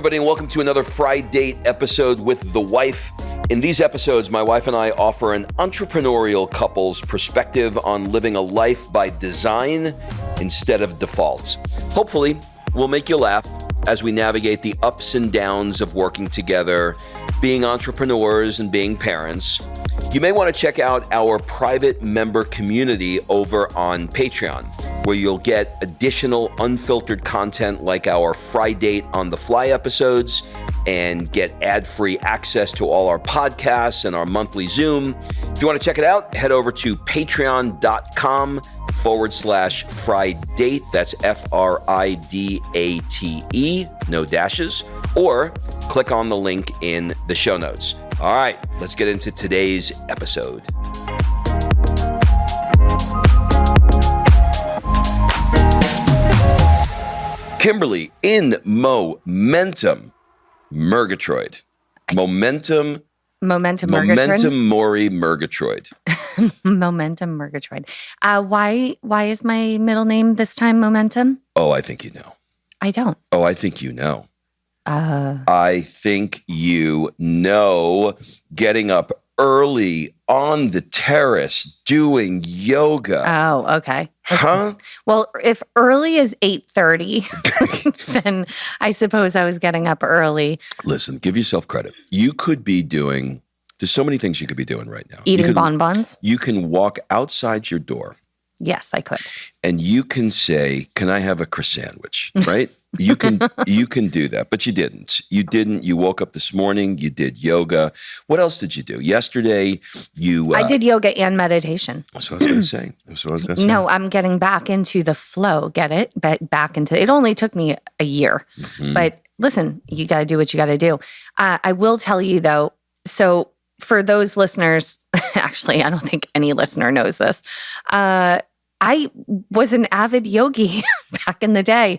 everybody, and welcome to another Fri-Date episode with the wife. In these episodes, my wife and I offer an entrepreneurial couple's perspective on living a life by design instead of default. Hopefully, we'll make you laugh as we navigate the ups and downs of working together, being entrepreneurs and being parents. You may want to check out our private member community over on Patreon, where you'll get additional unfiltered content like our Fri-Date on the fly episodes and get ad-free access to all our podcasts and our monthly Zoom. If you want to check it out, head over to patreon.com/Fri-Date. That's F-R-I-D-A-T-E, no dashes, or click on the link in the show notes. All right, let's get into today's episode. Kimberly in Momentum Murgatroyd. Momentum Mori Murgatroyd. Momentum Murgatroyd. Why is my middle name this time Momentum? Oh, I think you know. I don't. Oh, I think you know. I think you know getting up early on the terrace doing yoga. Oh, okay. Huh? Well, if early is 8:30, then I suppose I was getting up early. Listen, give yourself credit. You could be doing, there's so many things you could be doing right now. Eating bonbons? You can walk outside your door. Yes, I could. And you can say, "Can I have a croissant sandwich?" Right? You can do that, but you didn't. You didn't. You woke up this morning. You did yoga. What else did you do? Yesterday, I did yoga and meditation. That's what I was going to say. No, I'm getting back into the flow. Get it? Back into it. Only took me a year. Mm-hmm. But listen, you got to do what you got to do. I will tell you, though, so for those listeners, actually, I don't think any listener knows this. I was an avid yogi back in the day.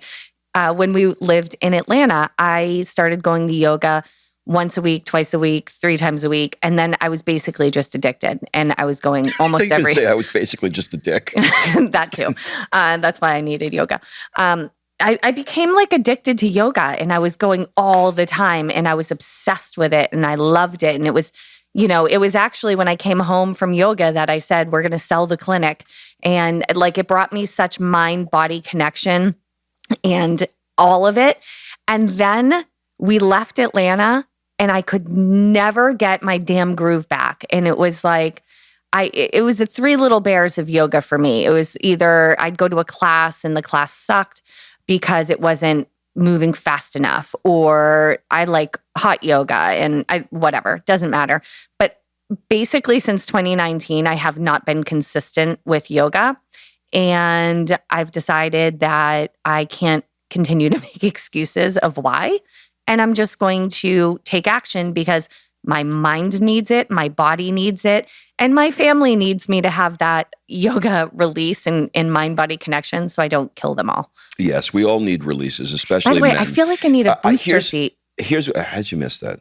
When we lived in Atlanta, I started going to yoga once a week, twice a week, 3 times a week. And then I was basically just addicted. And I was going almost every... say I was basically just a dick. That too. That's why I needed yoga. I became like addicted to yoga, and I was going all the time, and I was obsessed with it, and I loved it. And it was... it was actually when I came home from yoga that I said, we're going to sell the clinic. And like, it brought me such mind-body connection and all of it. And then we left Atlanta, and I could never get my damn groove back. And it was like, it was the 3 little bears of yoga for me. It was either I'd go to a class and the class sucked because it wasn't moving fast enough, or I like hot yoga and whatever, doesn't matter. But basically since 2019, I have not been consistent with yoga, and I've decided that I can't continue to make excuses of why. And I'm just going to take action because my mind needs it, my body needs it, and my family needs me to have that yoga release and mind-body connection so I don't kill them all. Yes, we all need releases, especially men. By the way, men. I feel like I need a booster seat. How'd you miss that?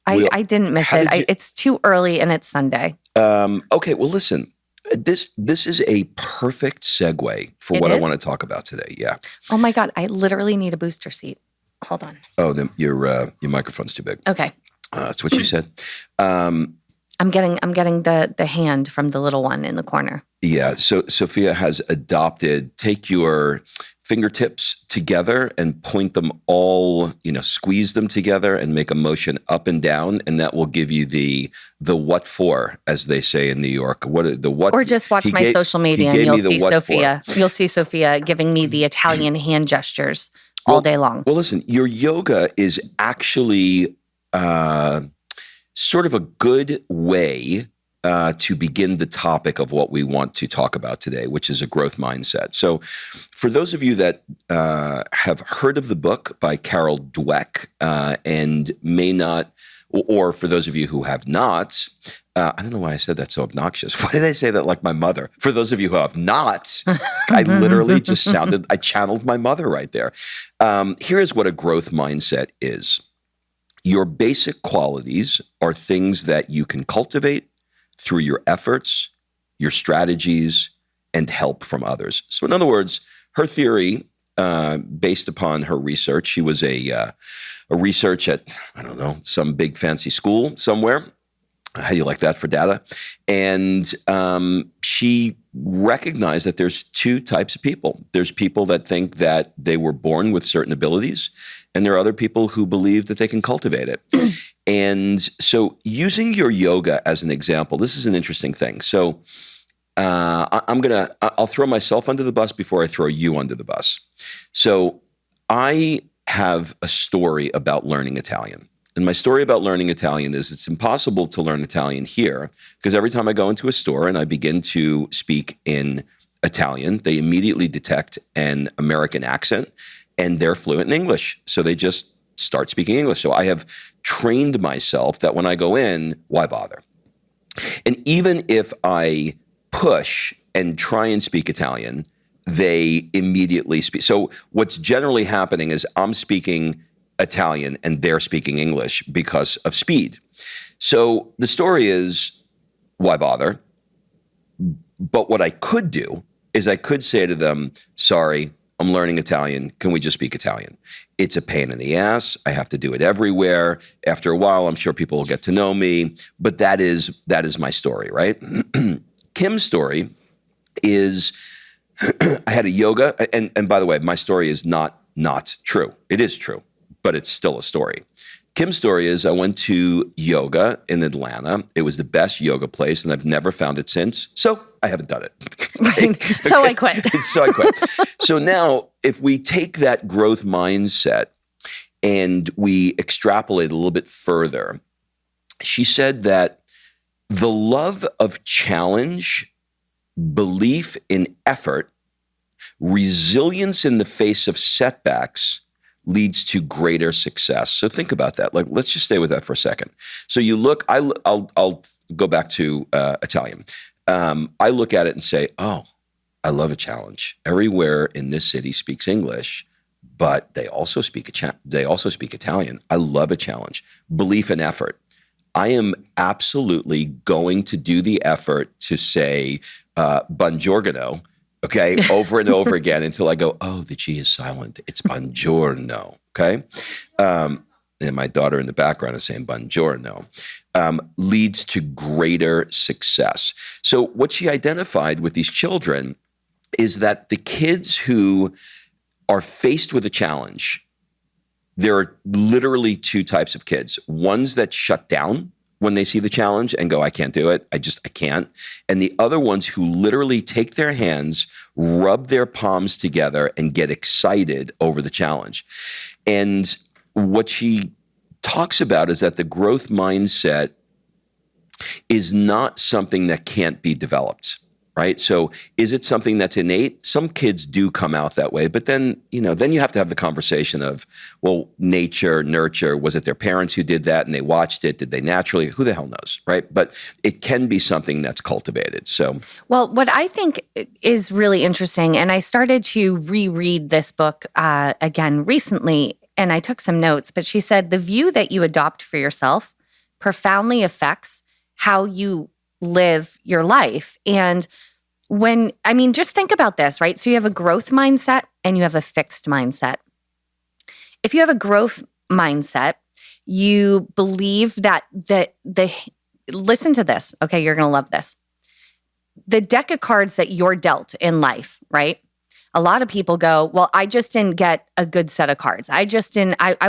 I didn't miss it. It's too early and it's Sunday. Okay, well, listen. This is a perfect segue for what I want to talk about today. Yeah. Oh my God, I literally need a booster seat. Hold on. Oh, then your microphone's too big. Okay. That's what she said. I'm getting the hand from the little one in the corner. Yeah. So Sophia has adopted, take your fingertips together and point them all, squeeze them together and make a motion up and down. And that will give you the what for, as they say in New York. What? Or just watch my social media and you'll see Sophia. You'll see Sophia giving me the Italian hand gestures all day long. Well, listen, your yoga is actually sort of a good way to begin the topic of what we want to talk about today, which is a growth mindset. So for those of you that have heard of the book by Carol Dweck and may not, or for those of you who have not, I don't know why I said that so obnoxious. Why did I say that like my mother? For those of you who have not, I literally just I channeled my mother right there. Here is what a growth mindset is. Your basic qualities are things that you can cultivate through your efforts, your strategies, and help from others. So in other words, her theory based upon her research. She was a research at, I don't know, some big fancy school somewhere. How do you like that for data? And she recognized that there's two types of people. There's people that think that they were born with certain abilities, and there are other people who believe that they can cultivate it. And so using your yoga as an example, this is an interesting thing. So I'll throw myself under the bus before I throw you under the bus. So I have a story about learning Italian. And my story about learning Italian is it's impossible to learn Italian here because every time I go into a store and I begin to speak in Italian, they immediately detect an American accent and they're fluent in English. So they just start speaking English. So I have trained myself that when I go in, why bother? And even if I push and try and speak Italian, they immediately speak. So what's generally happening is I'm speaking Italian and they're speaking English because of speed. So the story is, why bother? But what I could do is I could say to them, sorry, I'm learning Italian. Can we just speak Italian? It's a pain in the ass. I have to do it everywhere. After a while, I'm sure people will get to know me. But that is my story, right? Kim's story is I had a yoga. And by the way, my story is not true. It is true, but it's still a story. Kim's story is I went to yoga in Atlanta. It was the best yoga place, and I've never found it since. So I haven't done it. Right. So I quit. So I quit. So now if we take that growth mindset and we extrapolate a little bit further, she said that the love of challenge, belief in effort, resilience in the face of setbacks leads to greater success. So think about that. Like, let's just stay with that for a second. So you look, I'll go back to Italian. I look at it and say, oh, I love a challenge. Everywhere in this city speaks English, but they also speak Italian. I love a challenge. Belief and effort. I am absolutely going to do the effort to say buongiorno, okay, over and over again until I go, oh, the G is silent. It's buongiorno, okay? And my daughter in the background is saying buongiorno, leads to greater success. So what she identified with these children is that the kids who are faced with a challenge, there are literally two types of kids. Ones that shut down when they see the challenge and go, I can't do it. I can't. And the other ones who literally take their hands, rub their palms together and get excited over the challenge. And what she talks about is that the growth mindset is not something that can't be developed. Right? So is it something that's innate? Some kids do come out that way, but then you have to have the conversation of, well, nature, nurture, was it their parents who did that and they watched it? Did they naturally? Who the hell knows, right? But it can be something that's cultivated. So, well, what I think is really interesting, and I started to reread this book again recently, and I took some notes, but she said, the view that you adopt for yourself profoundly affects how you live your life. And just think about this, right? So you have a growth mindset and you have a fixed mindset. If you have a growth mindset, you believe that listen to this, okay? You're going to love this. The deck of cards that you're dealt in life, right? A lot of people go, well, I just didn't get a good set of cards. I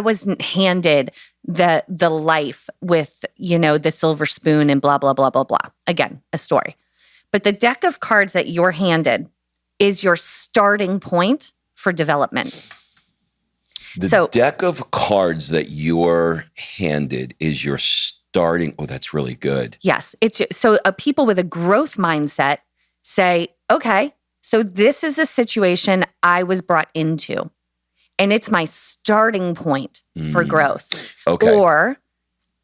wasn't handed the life with, the silver spoon and blah, blah, blah, blah, blah. Again, a story. But the deck of cards that you're handed is your starting point for development. The deck of cards that you're handed is your starting. Oh, that's really good. Yes. So people with a growth mindset say, okay, so this is a situation I was brought into, and it's my starting point for growth. Okay.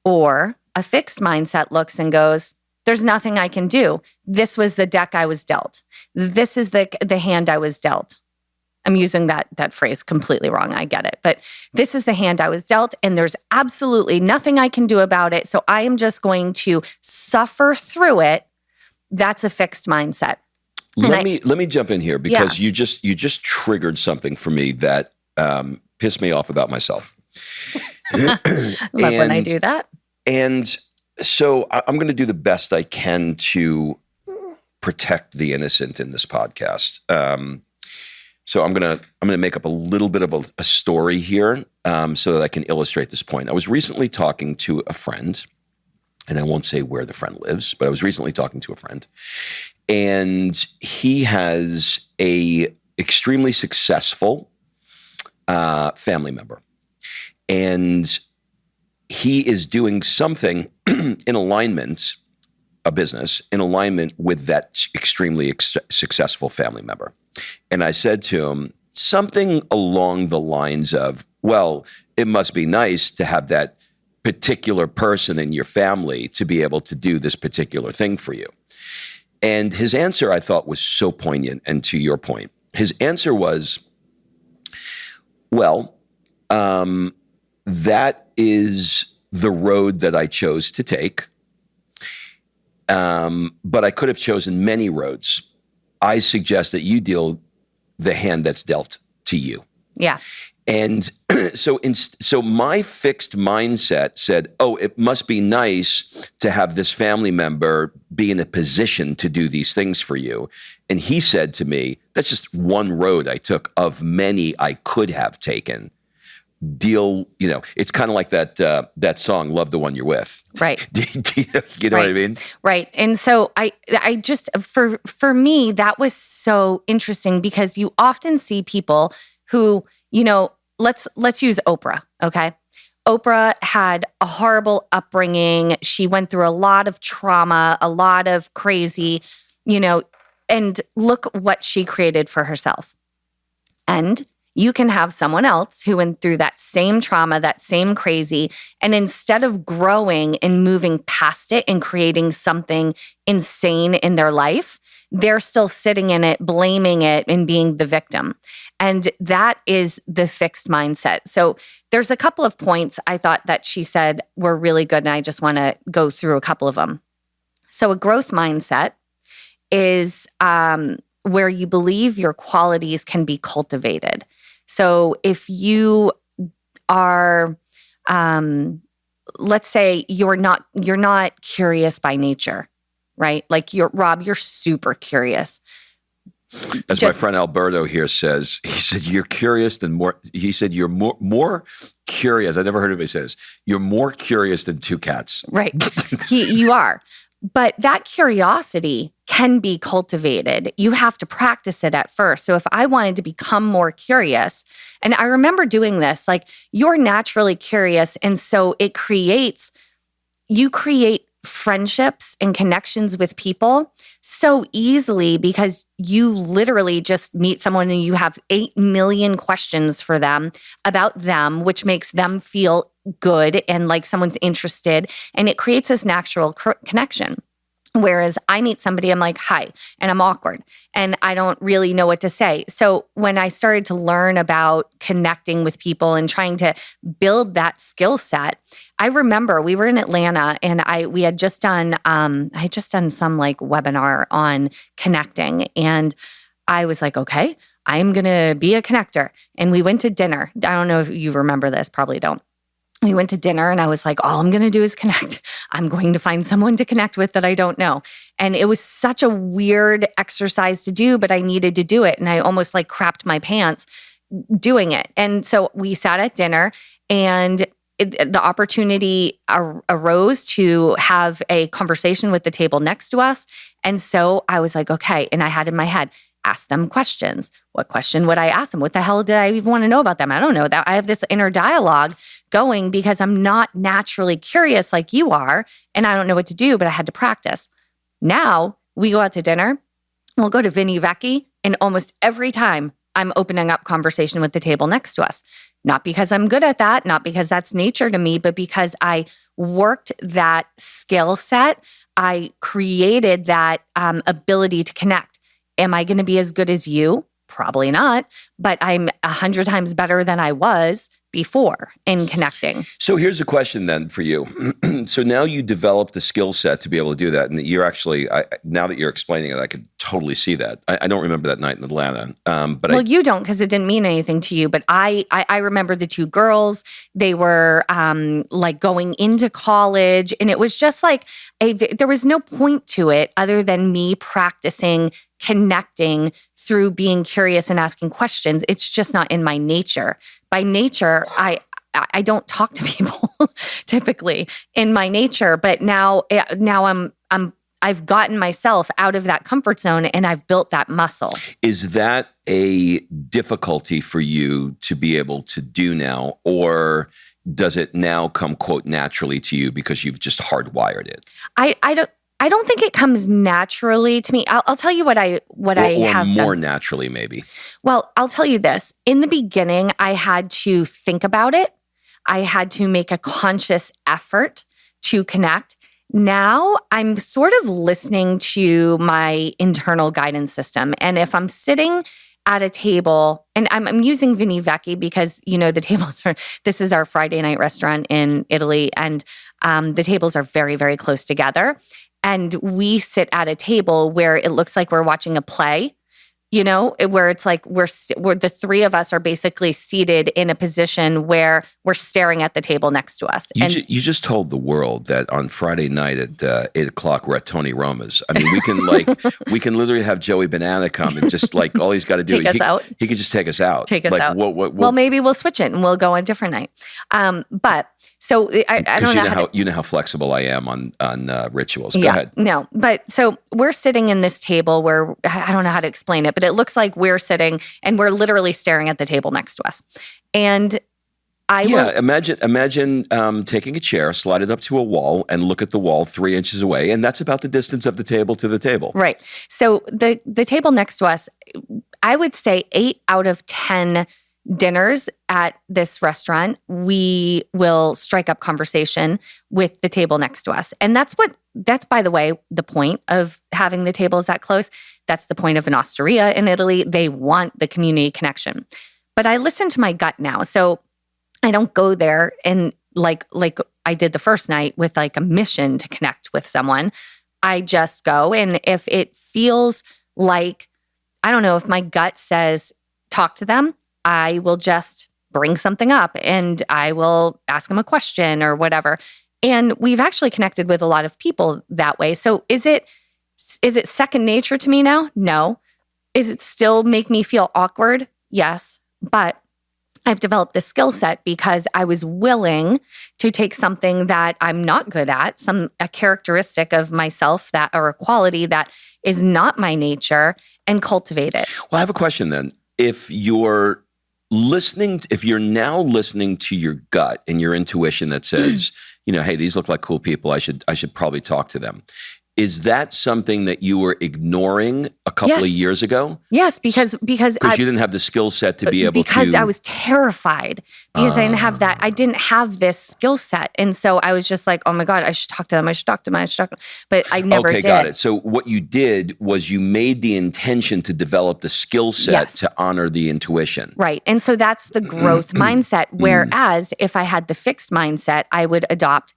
Or a fixed mindset looks and goes, there's nothing I can do. This was the deck I was dealt. This is the hand I was dealt. I'm using that phrase completely wrong. I get it. But this is the hand I was dealt, and there's absolutely nothing I can do about it. So I am just going to suffer through it. That's a fixed mindset. Let me jump in here because you just triggered something for me that pissed me off about myself. Love when I do that. And so I'm going to do the best I can to protect the innocent in this podcast. So I'm gonna make up a little bit of a story here so that I can illustrate this point. I was recently talking to a friend, and I won't say where the friend lives, but I was recently talking to a friend, and he has a extremely successful family member, and he is doing something in alignment, a business in alignment with that extremely successful family member. And I said to him something along the lines of, well, it must be nice to have that particular person in your family to be able to do this particular thing for you. And his answer, I thought, was so poignant. And to your point, his answer was, well, that is the road that I chose to take. But I could have chosen many roads. I suggest that you deal the hand that's dealt to you. Yeah. And so my fixed mindset said, oh, it must be nice to have this family member be in a position to do these things for you. And he said to me, that's just one road I took of many I could have taken. It's kind of like that song, Love the One You're With. Right. You know what I mean? Right. And so I just, for me, that was so interesting because you often see people who, let's use Oprah. Okay. Oprah had a horrible upbringing. She went through a lot of trauma, a lot of crazy, and look what she created for herself. And you can have someone else who went through that same trauma, that same crazy, and instead of growing and moving past it and creating something insane in their life, they're still sitting in it, blaming it, and being the victim. And that is the fixed mindset. So there's a couple of points I thought that she said were really good, and I just want to go through a couple of them. So a growth mindset is where you believe your qualities can be cultivated. So if you are, let's say you're not curious by nature, right? Like Rob, you're super curious. As my friend Alberto here says, he said, you're curious than more, he said, you're more curious. I never heard anybody say this. You're more curious than two cats. Right. You are. But that curiosity can be cultivated. You have to practice it at first. So if I wanted to become more curious, and I remember doing this, like you're naturally curious. And so you create friendships and connections with people so easily because you literally just meet someone and you have 8 million questions for them about them, which makes them feel good and like someone's interested. And it creates this natural connection. Whereas I meet somebody, I'm like, hi, and I'm awkward and I don't really know what to say. So when I started to learn about connecting with people and trying to build that skill set, I remember we were in Atlanta and we had just done, I had just done some like webinar on connecting. And I was like, okay, I'm going to be a connector. And we went to dinner. I don't know if you remember this, probably don't. We went to dinner and I was like, all I'm going to do is connect. I'm going to find someone to connect with that I don't know. And it was such a weird exercise to do, but I needed to do it. And I almost like crapped my pants doing it. And so we sat at dinner and the opportunity arose to have a conversation with the table next to us. And so I was like, okay. And I had in my head, ask them questions. What question would I ask them? What the hell did I even want to know about them? I don't know. That I have this inner dialogue going because I'm not naturally curious like you are, and I don't know what to do, but I had to practice. Now we go out to dinner, we'll go to Vinny Vecchi, and almost every time I'm opening up conversation with the table next to us. Not because I'm good at that, not because that's nature to me, but because I worked that skill set. I created that ability to connect. Am I going to be as good as you? Probably not, but I'm 100 times better than I was before in connecting. So here's a question then for you. So now you developed the skill set to be able to do that. And you're actually, now that you're explaining it, I could totally see that. I don't remember that night in Atlanta. But you don't, because it didn't mean anything to you. But I remember the two girls. They were like going into college, and it was just like there was no point to it other than me practicing connecting through being curious and asking questions. It's just not in my nature. By nature, I don't talk to people typically in my nature, but now I've gotten myself out of that comfort zone and I've built that muscle. Is that a difficulty for you to be able to do now, or does it now come, quote, naturally to you because you've just hardwired it? I don't think it comes naturally to me. I'll tell you what I have more done. Naturally, maybe. Well, I'll tell you this. In the beginning, I had to think about it. I had to make a conscious effort to connect. Now I'm sort of listening to my internal guidance system. And if I'm sitting at a table, and I'm using Vini Vecchi because, the tables this is our Friday night restaurant in Italy, and the tables are very, very close together. And we sit at a table where it looks like we're watching a play, where it's like we're the three of us are basically seated in a position where we're staring at the table next to us. You just told the world that on Friday night at 8:00 we're at Tony Roma's. I mean, we can literally have Joey Banana come and just like all he's got to do take us out. He could just take us out. Out. Well, maybe we'll switch it and we'll go a different night. But so I don't know you know how flexible I am on rituals. Go ahead. No, but so we're sitting in this table where I don't know how to explain it, but it looks like we're sitting and we're literally staring at the table next to us. And imagine taking a chair, slide it up to a wall, and look at the wall 3 inches away, and that's about the distance of the table to the table. Right. So the table next to us, I would say 8 out of 10 dinners at this restaurant, we will strike up conversation with the table next to us. And that's by the way, the point of having the tables that close. That's the point of an osteria in Italy. They want the community connection. But I listen to my gut now. So I don't go there and like I did the first night with like a mission to connect with someone. I just go, and if it feels like, I don't know, if my gut says talk to them, I will just bring something up and I will ask them a question or whatever. And we've actually connected with a lot of people that way. So is it second nature to me now? No. Is it still make me feel awkward? Yes. But I've developed this skill set because I was willing to take something that I'm not good at, a characteristic of myself or a quality that is not my nature, and cultivate it. Well, I have a question then. If you're now listening to your gut and your intuition that says, hey, these look like cool people, I should probably talk to them. Is that something that you were ignoring a couple of years ago? Yes, because you didn't have the skill set to be able to. Because I was terrified because I didn't have that. I didn't have this skill set, and so I was just like, "Oh my God, I should talk to them. I should talk to them. But I never did. Okay, got it. So what you did was you made the intention to develop the skill set to honor the intuition, right? And so that's the growth mindset. Whereas if I had the fixed mindset, I would adopt.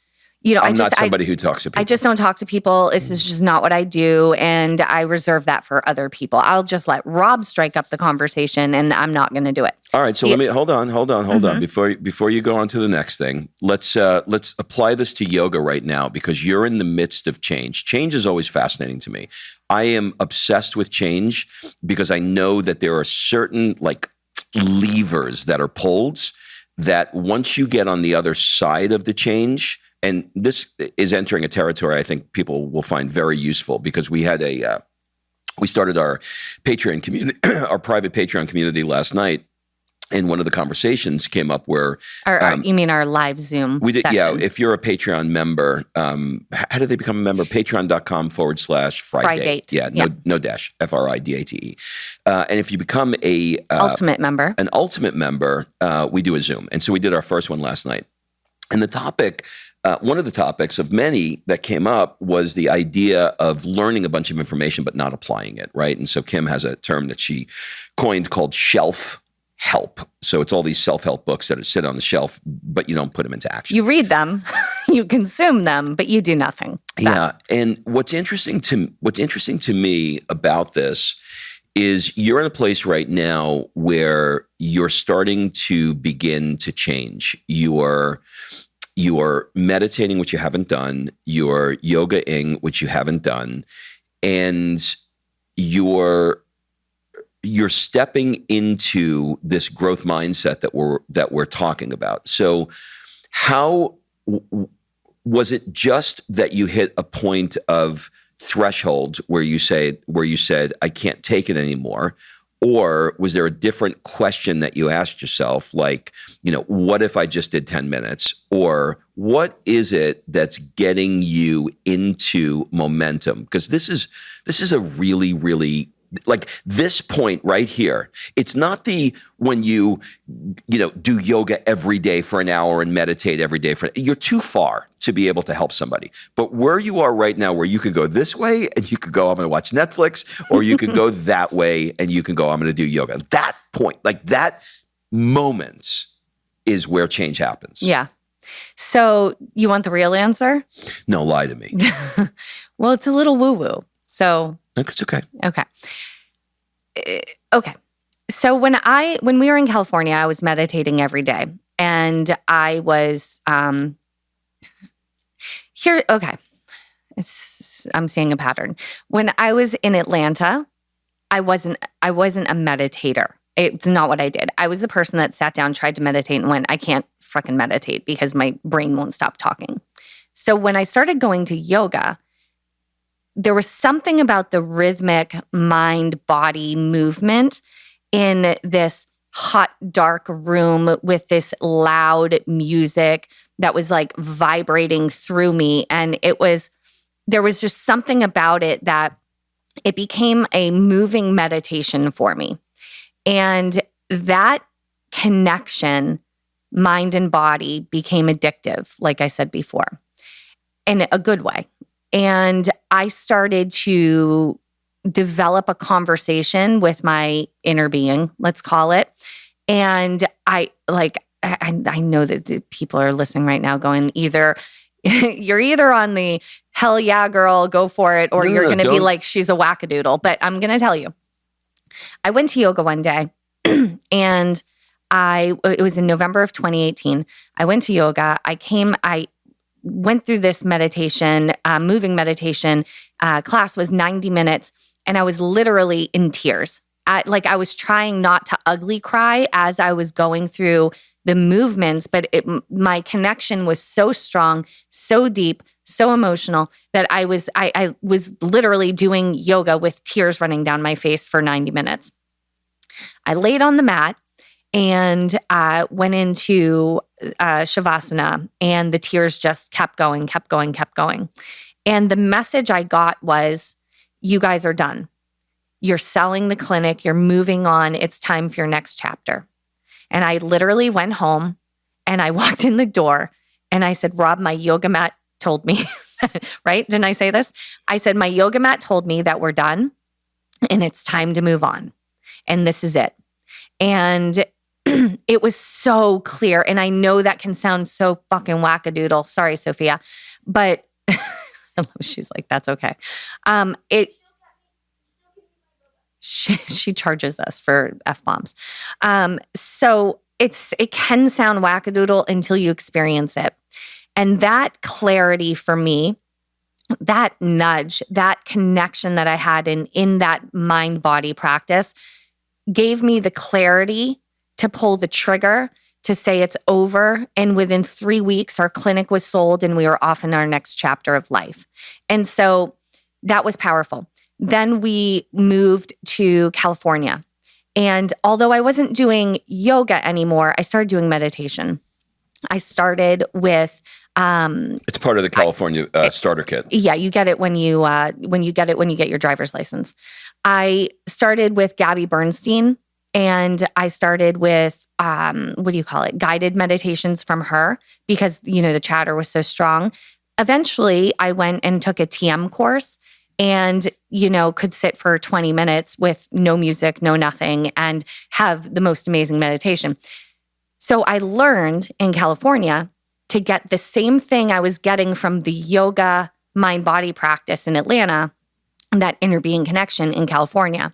I'm not somebody who talks to people. I just don't talk to people. This is just not what I do. And I reserve that for other people. I'll just let Rob strike up the conversation and I'm not going to do it. All right. So let me, hold on. Before you go on to the next thing, let's apply this to yoga right now because you're in the midst of change. Change is always fascinating to me. I am obsessed with change because I know that there are certain like levers that are pulled that once you get on the other side of the change, and this is entering a territory I think people will find very useful because we had we started our Patreon community, our private Patreon community last night. And one of the conversations came up where you mean our live Zoom session? Yeah. If you're a Patreon member, how do they become a member? Patreon.com/Fri-Date. Yeah. No dash. Fridate. And if you become an ultimate member, we do a Zoom. And so we did our first one last night. And the topic one of the topics of many that came up was the idea of learning a bunch of information but not applying it, right? And so Kim has a term that she coined called shelf help. So it's all these self-help books that sit on the shelf, but you don't put them into action. You read them, you consume them, but you do nothing. Yeah. And what's interesting to me about this is you're in a place right now where you're starting to begin to change. You're meditating, which you haven't done. You're yoga-ing, which you haven't done. And you're stepping into this growth mindset that we're talking about. So how was it just that you hit a point of threshold where you said, I can't take it anymore? Or was there a different question that you asked yourself, like, what if I just did 10 minutes? Or what is it that's getting you into momentum? Because this is a really, really, like, this point right here. It's not when you do yoga every day for an hour and meditate every day you're too far to be able to help somebody. But where you are right now, where you could go this way and you could go, I'm going to watch Netflix, or you could go that way and you can go, I'm going to do yoga. That point, like that moment is where change happens. Yeah. So you want the real answer? No, lie to me. Well, it's a little woo-woo. So it's okay. Okay. Okay. So when we were in California, I was meditating every day, and I was here. Okay. I'm seeing a pattern. When I was in Atlanta, I wasn't a meditator. It's not what I did. I was the person that sat down, tried to meditate, and went, I can't fucking meditate because my brain won't stop talking. So when I started going to yoga, there was something about the rhythmic mind-body movement in this hot, dark room with this loud music that was like vibrating through me. And there was just something about it that it became a moving meditation for me. And that connection, mind and body, became addictive, like I said before, in a good way. And I started to develop a conversation with my inner being, let's call it. And I know that people are listening right now going, you're either on the hell yeah, girl, go for it, or you're going to be like, she's a wackadoodle. But I'm going to tell you, I went to yoga one day and it was in November of 2018. I went to yoga. I went through this meditation, moving meditation class was 90 minutes. And I was literally in tears. I was trying not to ugly cry as I was going through the movements, but my connection was so strong, so deep, so emotional that I was literally doing yoga with tears running down my face for 90 minutes. I laid on the mat and went into Shavasana, and the tears just kept going. And the message I got was, you guys are done. You're selling the clinic. You're moving on. It's time for your next chapter. And I literally went home and I walked in the door and I said, Rob, my yoga mat told me, right? Didn't I say this? I said, my yoga mat told me that we're done and it's time to move on. And this is it. And it was so clear. And I know that can sound so fucking wackadoodle. Sorry, Sophia. But she's like, that's okay. She charges us for F-bombs. So it can sound wackadoodle until you experience it. And that clarity for me, that nudge, that connection that I had in that mind-body practice gave me the clarity to pull the trigger, to say it's over. And within 3 weeks, our clinic was sold and we were off in our next chapter of life. And so that was powerful. Then we moved to California. And although I wasn't doing yoga anymore, I started doing meditation. I started with it's part of the California starter kit. Yeah, you get it when you get your driver's license. I started with Gabby Bernstein, And I started with, guided meditations from her because, the chatter was so strong. Eventually, I went and took a TM course and, could sit for 20 minutes with no music, no nothing, and have the most amazing meditation. So I learned in California to get the same thing I was getting from the yoga mind-body practice in Atlanta, that inner being connection in California.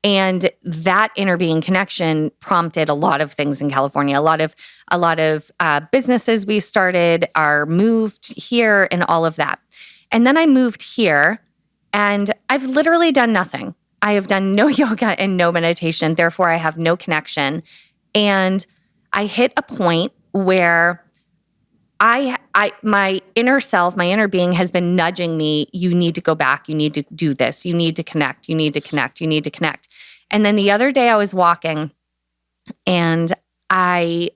And that inner being connection prompted a lot of things in California. A lot of businesses we started are moved here and all of that. And then I moved here and I've literally done nothing. I have done no yoga and no meditation. Therefore, I have no connection. And I hit a point where my inner self, my inner being has been nudging me, you need to go back, you need to do this, you need to connect, you need to connect, you need to connect. And then the other day I was walking and I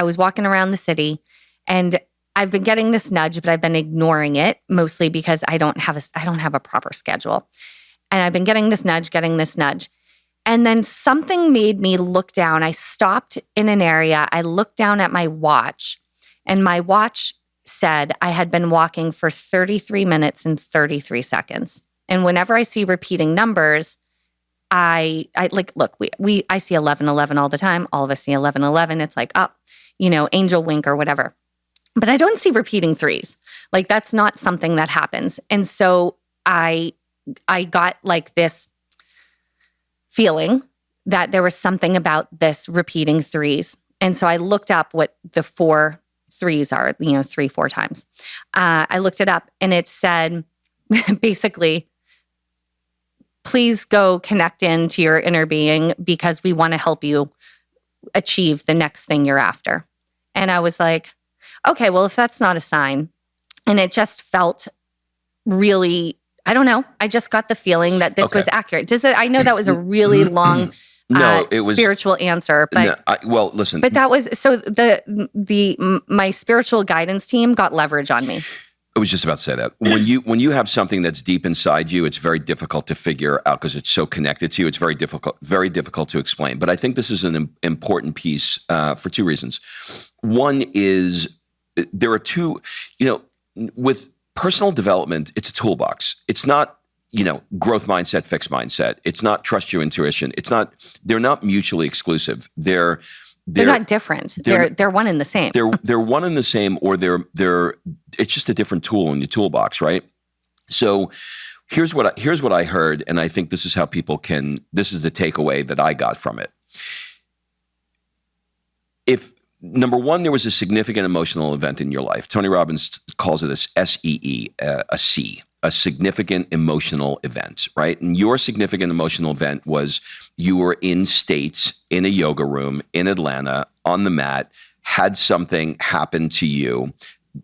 was walking around the city and I've been getting this nudge, but I've been ignoring it mostly because I don't have a proper schedule. And I've been getting this nudge. And then something made me look down. I stopped in an area. I looked down at my watch and my watch said I had been walking for 33 minutes and 33 seconds. And whenever I see repeating numbers, I see 11:11 all the time. All of us see 11:11. It's like up, angel wink or whatever. But I don't see repeating threes. Like that's not something that happens. And so I got like this feeling that there was something about this repeating threes. And so I looked up what the 4 threes are, 3-4 times. I looked it up and it said basically, please go connect into your inner being because we want to help you achieve the next thing you're after. And I was like, okay, well, if that's not a sign, and it just felt really, I don't know. I just got the feeling that this was accurate. I know that was a really long it was spiritual answer, but listen. But that was so my spiritual guidance team got leverage on me. I was just about to say that when you have something that's deep inside you, it's very difficult to figure out because it's so connected to you. It's very difficult to explain. But I think this is an important piece for 2 reasons. One is there are 2. With personal development, it's a toolbox. It's not growth mindset, fixed mindset. It's not trust your intuition. It's not. They're not mutually exclusive. They're not different. They're one and the same. They're one and the same, or they're. It's just a different tool in your toolbox, right? So here's what I heard, and I think this is how people can. This is the takeaway that I got from it. If number one, there was a significant emotional event in your life. Tony Robbins calls it a SEE, a C. A significant emotional event, right? And your significant emotional event was you were in States, in a yoga room in Atlanta, on the mat, had something happen to you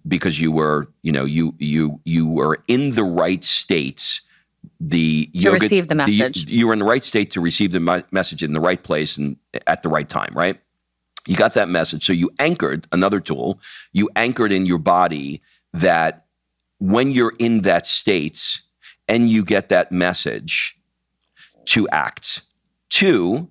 because you were, you were in the right states. To receive the message. You were in the right state to receive the message in the right place and at the right time, right? You got that message. So you anchored, another tool, you anchored in your body that when you're in that state and you get that message to act. 2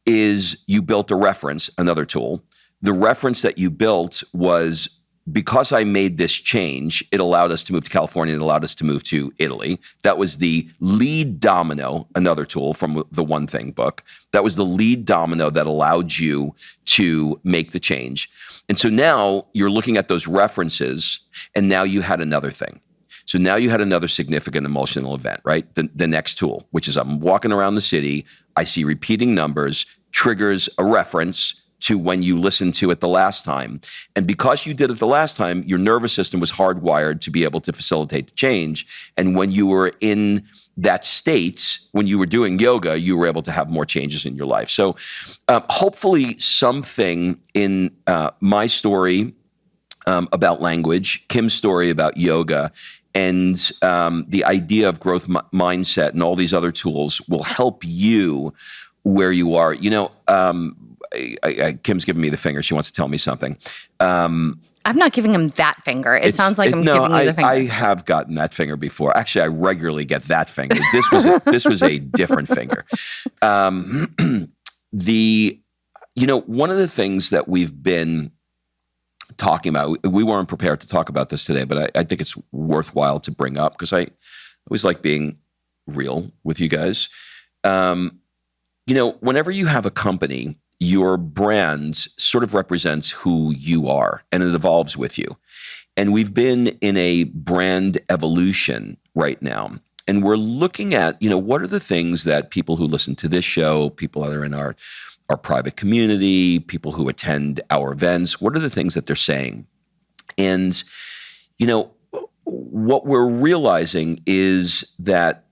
is you built a reference, another tool. The reference that you built was because I made this change, it allowed us to move to California, it allowed us to move to Italy. That was the lead domino, another tool from the One Thing book. That was the lead domino that allowed you to make the change. And so now you're looking at those references, and now you had another thing. So now you had another significant emotional event, right? The next tool, which is I'm walking around the city, I see repeating numbers, triggers a reference to when you listened to it the last time. And because you did it the last time, your nervous system was hardwired to be able to facilitate the change. And when you were in that state, when you were doing yoga, you were able to have more changes in your life. So hopefully something in my story about language, Kim's story about yoga, and the idea of growth mindset and all these other tools will help you where you are. Kim's giving me the finger. She wants to tell me something. I'm not giving him that finger. It sounds like I'm giving you the finger. I have gotten that finger before. Actually, I regularly get that finger. This was a different finger. One of the things that we've been talking about, we weren't prepared to talk about this today, but I think it's worthwhile to bring up because I always like being real with you guys. Whenever you have a company, your brand sort of represents who you are and it evolves with you. And we've been in a brand evolution right now. And we're looking at, what are the things that people who listen to this show, people that are in our private community, people who attend our events, what are the things that they're saying? And, what we're realizing is that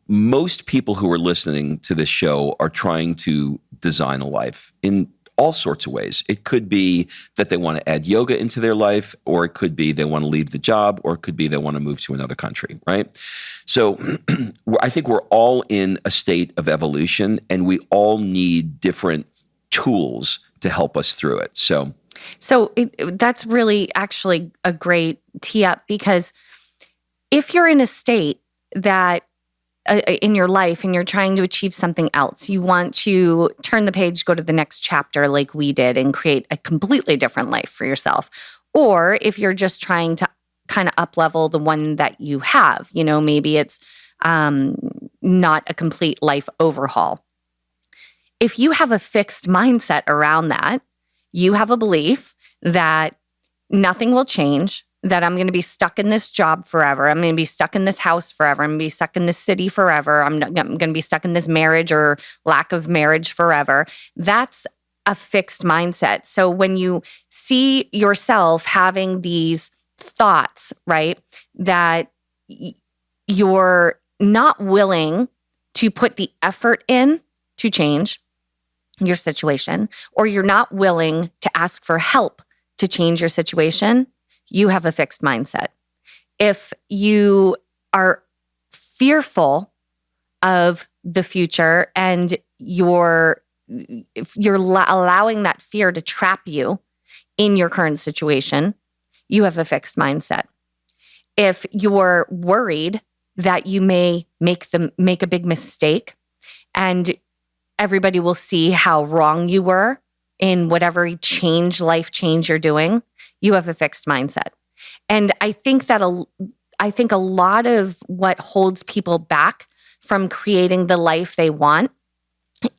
most people who are listening to this show are trying to design a life in all sorts of ways. It could be that they want to add yoga into their life, or it could be they want to leave the job, or it could be they want to move to another country, right? So I think we're all in a state of evolution, and we all need different tools to help us through it. So that's really actually a great tee up, because if you're in a state that in your life and you're trying to achieve something else, you want to turn the page, go to the next chapter like we did and create a completely different life for yourself. Or if you're just trying to kind of up level the one that you have, maybe it's not a complete life overhaul. If you have a fixed mindset around that, you have a belief that nothing will change, that I'm going to be stuck in this job forever. I'm going to be stuck in this house forever. I'm going to be stuck in this city forever. I'm going to be stuck in this marriage or lack of marriage forever. That's a fixed mindset. So when you see yourself having these thoughts, right, that you're not willing to put the effort in to change your situation, or you're not willing to ask for help to change your situation, you have a fixed mindset. If you are fearful of the future and if you're allowing that fear to trap you in your current situation, you have a fixed mindset. If you're worried that you may make a big mistake and everybody will see how wrong you were in whatever life change you're doing, you have a fixed mindset. And I think a lot of what holds people back from creating the life they want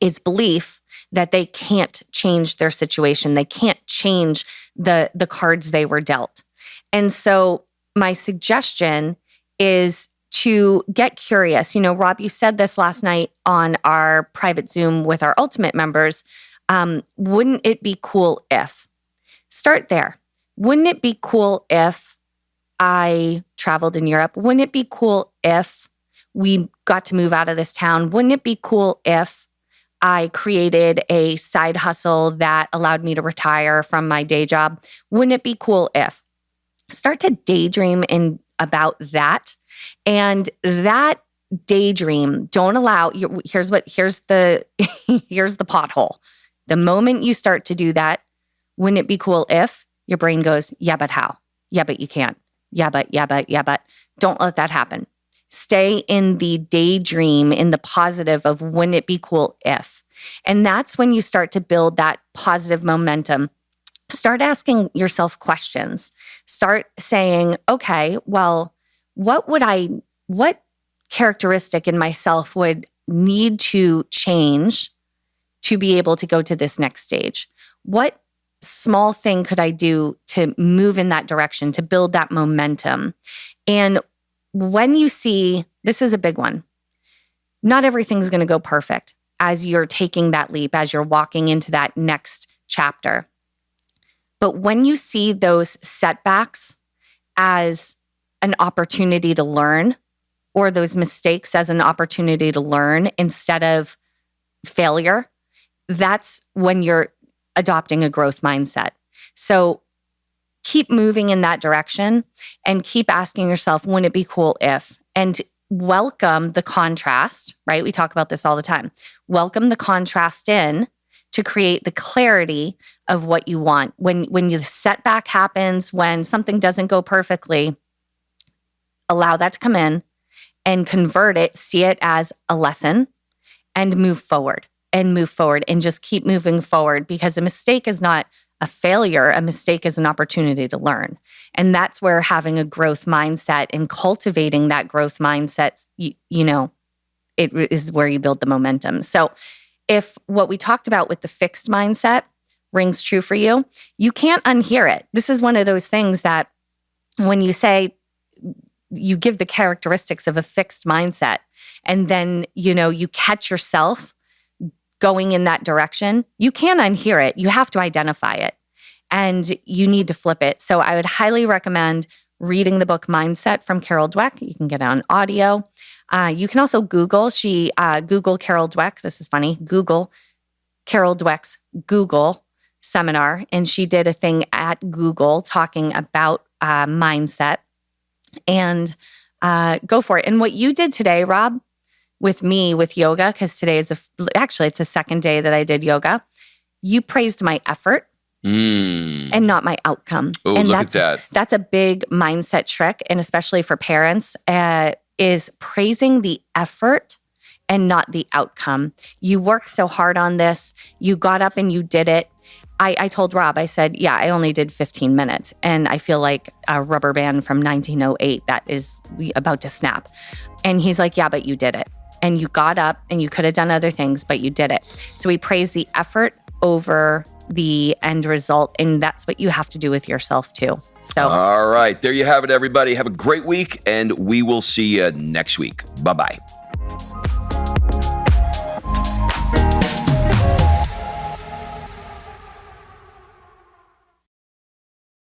is belief that they can't change their situation. They can't change the cards they were dealt. And so my suggestion is to get curious. Rob, you said this last night on our private Zoom with our Ultimate members. Wouldn't it be cool if? Start there. Wouldn't it be cool if I traveled in Europe? Wouldn't it be cool if we got to move out of this town? Wouldn't it be cool if I created a side hustle that allowed me to retire from my day job? Wouldn't it be cool if? Start to daydream about that. And that daydream, don't allow, here's the pothole. The moment you start to do that, wouldn't it be cool if? Your brain goes, yeah, but how? Yeah, but you can't. Yeah, but. Don't let that happen. Stay in the daydream, in the positive of wouldn't it be cool if? And that's when you start to build that positive momentum. Start asking yourself questions. Start saying, okay, well, what characteristic in myself would need to change to be able to go to this next stage? What small thing could I do to move in that direction, to build that momentum? And when you see, this is a big one, not everything's going to go perfect as you're taking that leap, as you're walking into that next chapter. But when you see those setbacks as an opportunity to learn, or those mistakes as an opportunity to learn instead of failure, that's when you're adopting a growth mindset. So keep moving in that direction and keep asking yourself, wouldn't it be cool if? And welcome the contrast, right? We talk about this all the time. Welcome the contrast in to create the clarity of what you want. When the setback happens, when something doesn't go perfectly, allow that to come in and convert it, see it as a lesson and move forward. and move forward and just keep moving forward, because a mistake is not a failure. A mistake is an opportunity to learn. And that's where having a growth mindset and cultivating that growth mindset, it is where you build the momentum. So if what we talked about with the fixed mindset rings true for you, you can't unhear it. This is one of those things that when you say, you give the characteristics of a fixed mindset, and then, you catch yourself going in that direction, you can't unhear it. You have to identify it, and you need to flip it. So I would highly recommend reading the book Mindset from Carol Dweck. You can get it on audio. You can also Google. Google Carol Dweck. This is funny. Google Carol Dweck's Google seminar, and she did a thing at Google talking about mindset. And go for it. And what you did today, Rob, with me with yoga, because today is it's the second day that I did yoga. You praised my effort and not my outcome. Oh, and look at that. That's a big mindset trick, and especially for parents, is praising the effort and not the outcome. You worked so hard on this. You got up and you did it. I told Rob, I said, yeah, I only did 15 minutes. And I feel like a rubber band from 1908 that is about to snap. And he's like, yeah, but you did it. And you got up and you could have done other things, but you did it. So we praise the effort over the end result. And that's what you have to do with yourself too. So, all right, there you have it, everybody. Have a great week, and we will see you next week. Bye-bye.